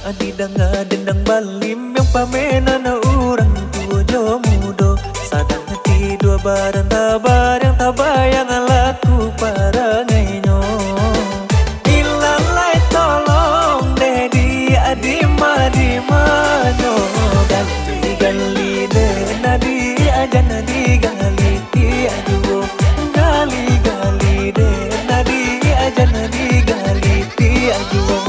Didanga dendang balim yang pamena na urang tua jo mudo. Sadang hati dua barang tabar yang tabayang alaku para ngainyo. Ilalai tolong dedi adima dimanyo. Ganti gali de nadi aja nadi gali ti aduo. Gali gali de nadi aja nadi gali ti aduo.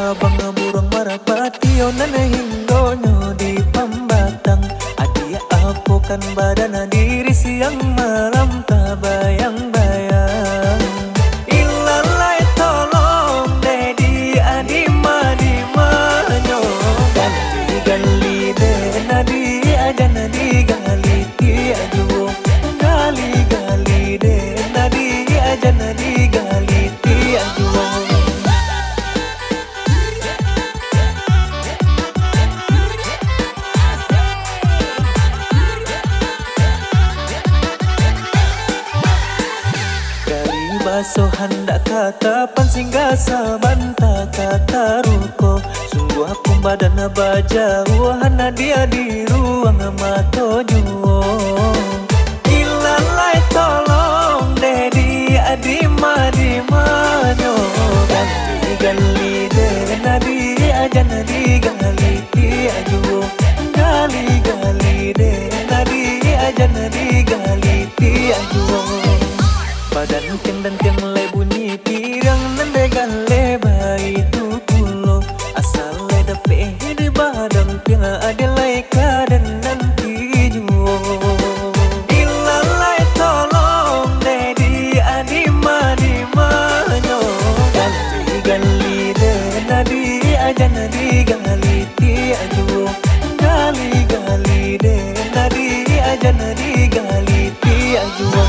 Bang burung marapati onan hinggonyo di pambatang. Adia apokan badan diri siang malam tabayang-bayang. Ilalai tolong dedi adima dimanyo. Ganti gali de nadi aja nadi gali ti aduo. Gali gali de nadi aja nadi gali ti aduo. Baso hendak kata pansingga sabanta kata ruko. Sungguh aku badan baja wahana dia di ruang mato juo. Ilalai tolong dedi adima dimanyo. Ganti gali de nadi aja nadi gali ti ajuo. Gali gali de nadi aja nadi gali ti ajuo. Badan tiang dan tiang le bunyi pirang nande gale bayi tu pulo. Asal le dape di badan tiang ada laika dan nanti juo. Ilalai tolong dedi adima dimanyo. Ganti gali de nadi aja nadi gali ti ajuo. Gali gali de nadi aja nadi gali ti ajuo.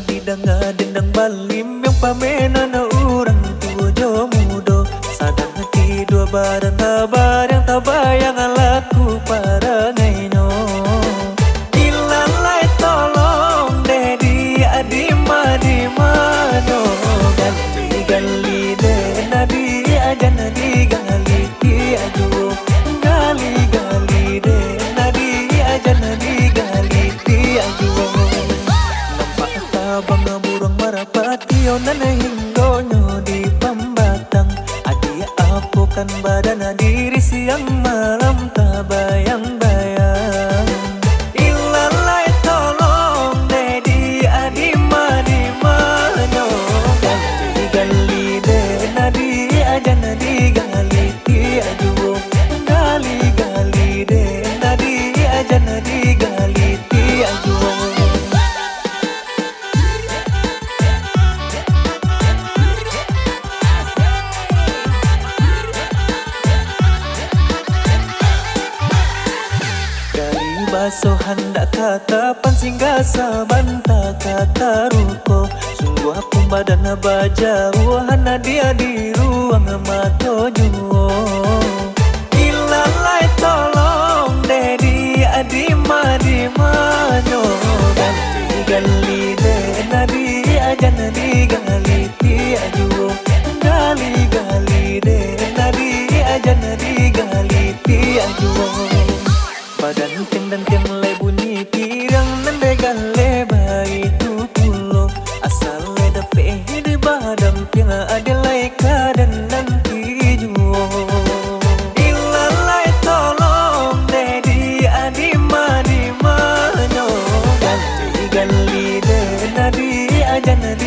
Didanga dendang balim yang pamena na urang tua jo mudo. Sadang hati dua barang tabar yang tabayang alaku para ngainyo. Ilalai tolong dedi adima dimanyo. Ganti gali de nadi aja nadi gali ti aduo. Gali gali de nadi aja nadi gali ti aduo. Bang burung marapati onan hinggonyo di pambatang. Adia apokan badan diri siang malam tabayang-bayang. Ilalai tolong dedi adima dimanyo. Ganti gali de nadi aja nadi gali ti ajuo. Gali gali de nadi aja nadi gali ti ajuo. Baso hendak kata pansingga sabanta kata ruko. Sungguh aku badan baja wahana dia di ruang mato juo. Ilalai tolong dedi adima dimanyo. Ganti gali de nadi aja nadi gali ti ajuo. Gali gali de nadi aja nadi gali ti ajuo. Badan tiang dan tiang le bunyi pirang nande gale bayi tu pulo. Asal le dape ajan